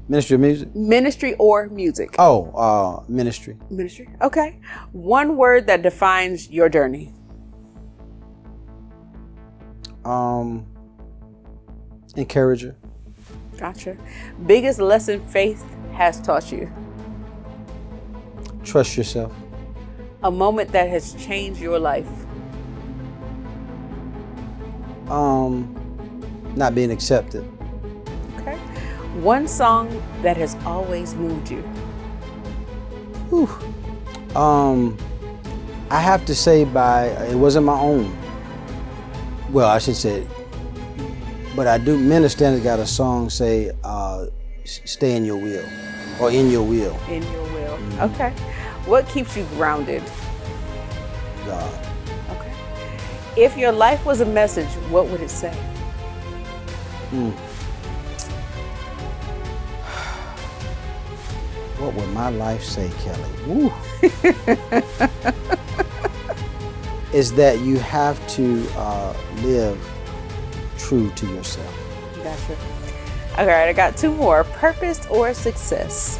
Ministry of music? Ministry or music? Oh, ministry. Ministry. Okay. One word that defines your journey. Encourager. Gotcha. Biggest lesson faith has taught you. Trust yourself. A moment that has changed your life. Not being accepted. Okay. One song that has always moved you. Whew. I have to say it wasn't my own. Well, I should say, but I do. Minister got a song say, "Stay in your will," or "In your will." In your will. Okay. What keeps you grounded? God. Okay. If your life was a message, what would it say? What would my life say, Kelly? Woo. Is that you have to live true to yourself. Gotcha. All right, I got two more. Purpose or success?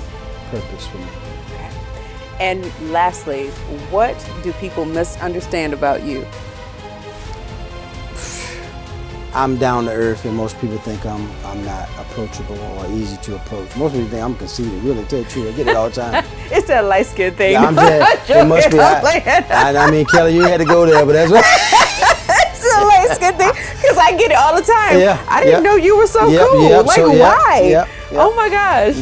Purpose for me. Okay. And lastly, what do people misunderstand about you? I'm down to earth, and most people think I'm not approachable or easy to approach. Most people think I'm conceited. Really, tell you the truth, I get it all the time. It's that light skin thing. Yeah, I'm just. It must be. I mean, Kelly, you had to go there, but that's what. It's a light skin thing because I get it all the time. Yeah, I didn't know you were so cool. Why? Oh my gosh.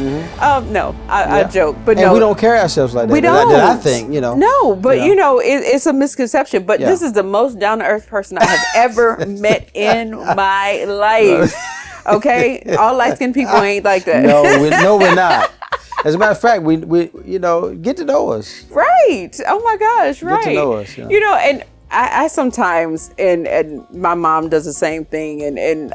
No, I joke, but and no, we don't carry ourselves like that. We don't. That I think, No, but it's a misconception. But this is the most down to earth person I have ever met in my life. Okay, all light skinned people ain't like that. No, we're not. As a matter of fact, we get to know us. Right. Oh my gosh. Right. Get to know us. And I sometimes and my mom does the same thing, and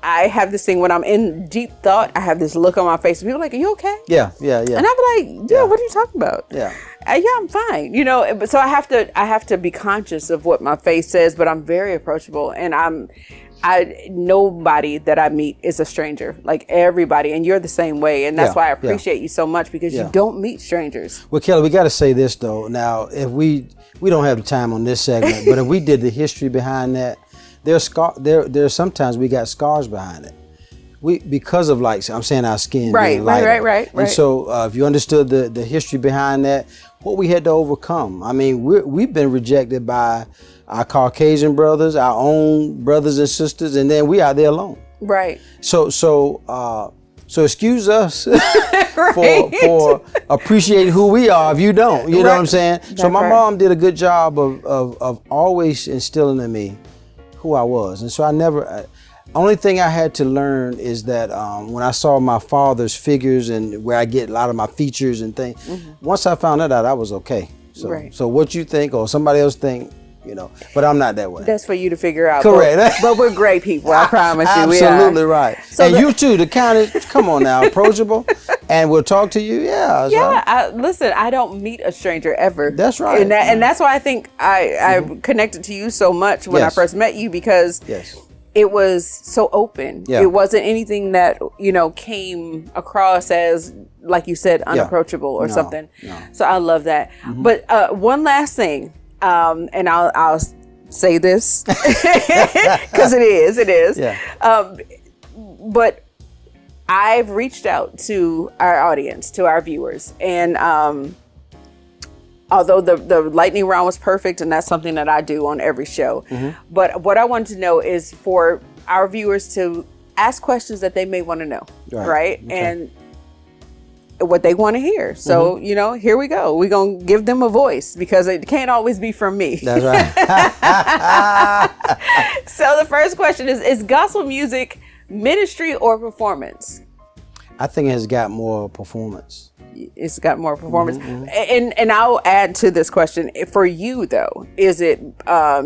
I have this thing when I'm in deep thought, I have this look on my face. People are like, "Are you okay?" Yeah. And I'm like, "Yeah, what are you talking about?" Yeah. Yeah, I'm fine. But so I have to be conscious of what my face says, but I'm very approachable, and nobody that I meet is a stranger. Like everybody, and you're the same way, and that's why I appreciate you so much because you don't meet strangers. Well, Kelly, we got to say this though. Now, if we don't have the time on this segment, but if we did the history behind that. There's sometimes we got scars behind it. Because of I'm saying our skin being lighter. Right. And so if you understood the history behind that, what we had to overcome. I mean, we've been rejected by our Caucasian brothers, our own brothers and sisters, and then we out there alone. Right. So excuse us for appreciating who we are if you don't. You know what I'm saying? So my mom did a good job of always instilling in me who I was. And so only thing I had to learn is that when I saw my father's figures and where I get a lot of my features and things, once I found that out, I was okay. So what you think or somebody else think, but I'm not that way. That's for you to figure out. Correct. But we're great people, I promise you. Absolutely right. So and you too, come on now, approachable, and we'll talk to you. Yeah. Listen, I don't meet a stranger ever. That's right. And that's why I think I connected to you so much when I first met you because it was so open. Yeah. It wasn't anything that, came across as, like you said, unapproachable or something. No. So I love that. But one last thing. And I'll say this because it is. Yeah. But I've reached out to our audience, to our viewers, and although the lightning round was perfect, and that's something that I do on every show, but what I wanted to know is for our viewers to ask questions that they may want to know, right? Okay. And what they want to hear. So, here we go. We're going to give them a voice because it can't always be from me. That's right. So the first question is gospel music ministry or performance? I think it has got more performance. it's got more performance. And I'll add to this question for you though. Is it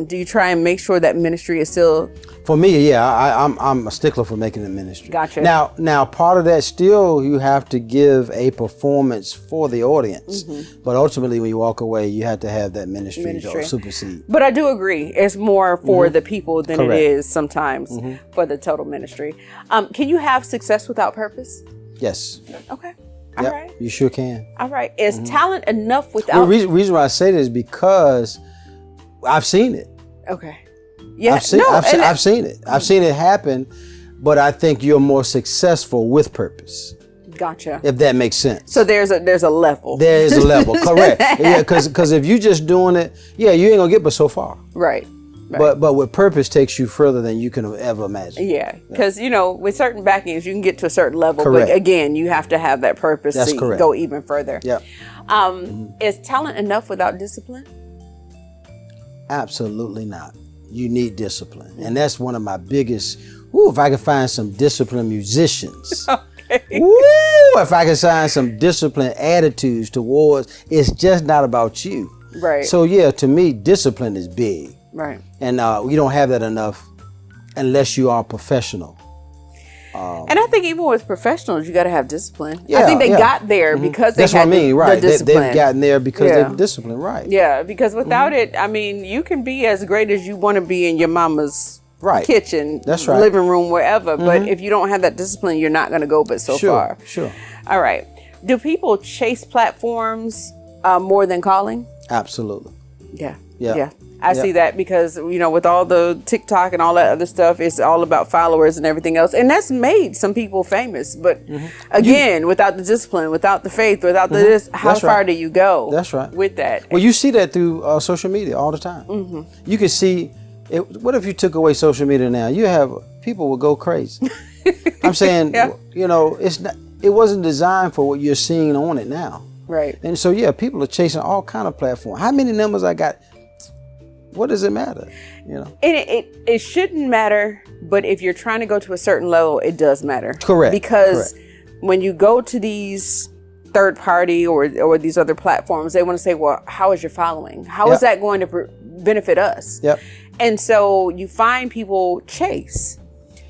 do you try and make sure that ministry is still? For me, yeah, I'm a stickler for making the ministry. Gotcha. Now, part of that still you have to give a performance for the audience, but ultimately when you walk away, you have to have that ministry to supersede. But I do agree, it's more for the people than Correct. it is sometimes for the total ministry. Can you have success without purpose? Yes. Okay. All Yep, right. you sure can. All right. Is talent enough without? The reason why I say this is because I've seen it. Okay. Yeah. I've seen it. I've seen it happen, but I think you're more successful with purpose. Gotcha. If that makes sense. So there's a level. There is a level, correct? Yeah, because if you just doing it, you ain't gonna get but so far. Right. But with purpose takes you further than you can ever imagine. Yeah, because with certain backings, you can get to a certain level, Correct. but again, you have to have that purpose That's to correct. go even further. Yeah. Is talent enough without discipline? Absolutely not. You need discipline, and that's one of my biggest. If I could find some disciplined musicians. If I could find some disciplined attitudes towards, it's just not about you. Right. So yeah, to me, discipline is big. Right. And you don't have that enough unless you are professional. And I think even with professionals, you got to have discipline. I Yeah, think they yeah. got there because they That's had what I mean, right? the discipline. They've gotten there because Yeah. they're disciplined, right? Yeah, because without it, I mean, you can be as great as you want to be in your mama's Right. kitchen, That's right. living room, wherever. But if you don't have that discipline, you're not going to go but so far. Sure. All right. Do people chase platforms more than calling? Absolutely. Yeah. Yeah. I see that because, with all the TikTok and all that other stuff, it's all about followers and everything else. And that's made some people famous. But again, without the discipline, without the faith, without the this, how That's far right. do you go That's right. with that? Well, you see that through social media all the time. You can see what if you took away social media now? You have people will go crazy. I'm saying, Yeah. it's not. It wasn't designed for what you're seeing on it now. Right. And so people are chasing all kind of platforms. How many numbers I got? What does it matter? And it shouldn't matter, but if you're trying to go to a certain level, it does matter. Correct. Because when you go to these third party or these other platforms, they want to say, well, how is your following? How is that going to benefit us? Yep. And so you find people chase.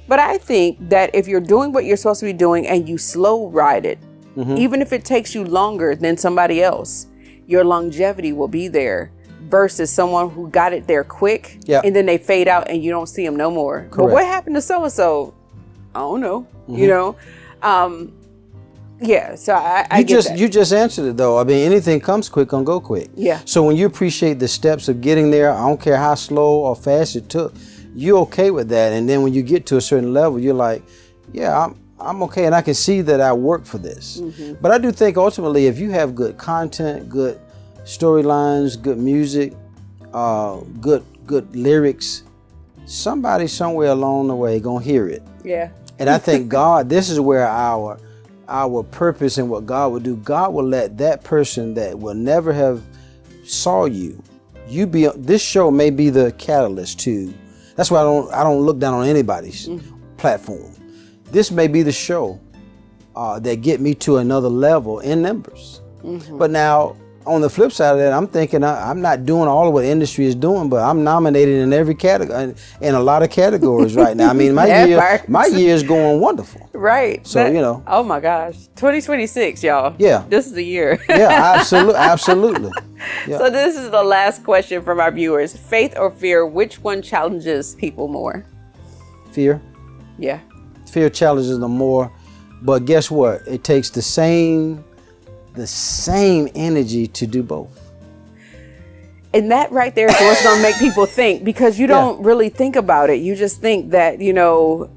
But I think that if you're doing what you're supposed to be doing and you slow ride it, even if it takes you longer than somebody else, your longevity will be there versus someone who got it there quick and then they fade out and you don't see them no more. Correct. But what happened to so-and-so? I don't know, so I get that. You just answered it though. I mean, anything comes quick, gonna go quick. Yeah. So when you appreciate the steps of getting there, I don't care how slow or fast it took, you're okay with that. And then when you get to a certain level, you're like, yeah, I'm okay, and I can see that I work for this. But I do think ultimately, if you have good content, good storylines, good music, good lyrics, somebody somewhere along the way gonna hear it. Yeah. And I think God, this is where our purpose and what God will do. God will let that person that will never have saw you be. This show may be the catalyst to. That's why I don't look down on anybody's platform. This may be the show that get me to another level in numbers. But now, on the flip side of that, I'm thinking I'm not doing all of what the industry is doing, but I'm nominated in every category, in a lot of categories right now. I mean, my year is going wonderful. Right. So, Oh my gosh. 2026, y'all. Yeah. This is the year. Yeah, absolutely. Yeah. So this is the last question from our viewers. Faith or fear, which one challenges people more? Fear. Yeah. Fear challenges them more, but guess what? It takes the same energy to do both. And that right there is what's going to make people think, because you don't really think about it. You just think that, you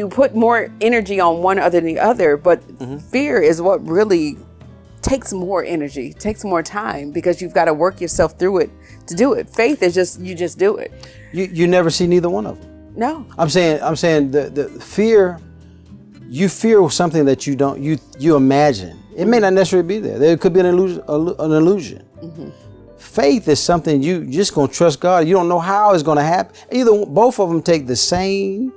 put more energy on one other than the other, but fear is what really takes more energy, takes more time, because you've got to work yourself through it to do it. Faith is just, you just do it. You never see neither one of them. No. I'm saying the fear, you fear something that you imagine. It may not necessarily be there. There could be an illusion. Faith is something you just gonna trust God. You don't know how it's gonna happen. Both of them take the same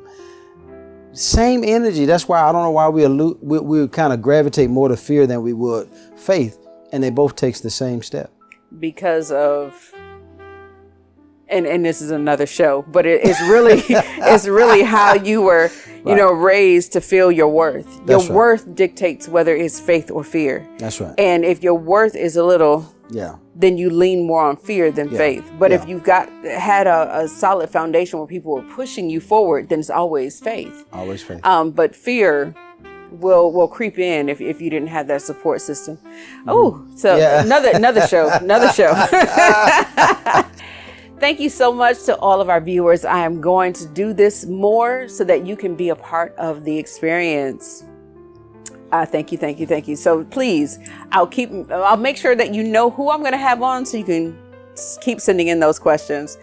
Same energy. That's why I don't know why we kind of gravitate more to fear than we would faith, and they both takes the same step. Because of, and this is another show, but it's really it's really how you were, you know, raised to feel your worth. That's Your right. worth dictates whether it's faith or fear. That's right. And if your worth is a little, Yeah. then you lean more on fear than faith. But if you had a solid foundation where people were pushing you forward, then it's always faith. Always faith. But fear will creep in if you didn't have that support system. Oh, so another show. Thank you so much to all of our viewers. I am going to do this more so that you can be a part of the experience. Thank you. So please, I'll make sure that you know who I'm going to have on so you can keep sending in those questions.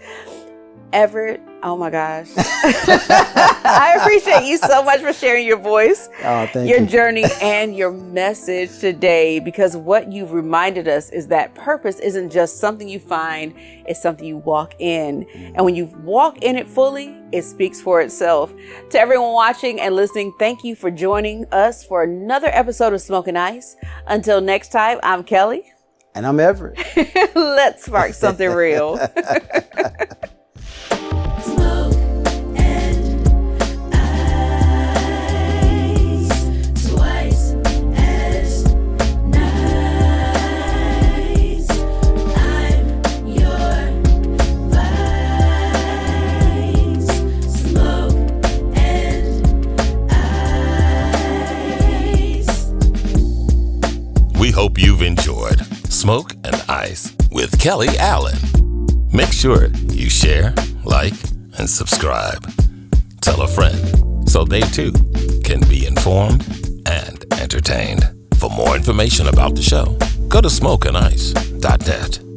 Everett, oh my gosh. I appreciate you so much for sharing your voice, your journey, and your message today, because what you've reminded us is that purpose isn't just something you find, it's something you walk in. And when you walk in it fully, it speaks for itself. To everyone watching and listening, thank you for joining us for another episode of Smoke and Ice. Until next time, I'm Kelly. And I'm Everett. Let's spark something real. We hope you've enjoyed Smoke and Ice with Kelly Allen. Make sure you share, like, and subscribe. Tell a friend so they too can be informed and entertained. For more information about the show, go to smokeandice.net.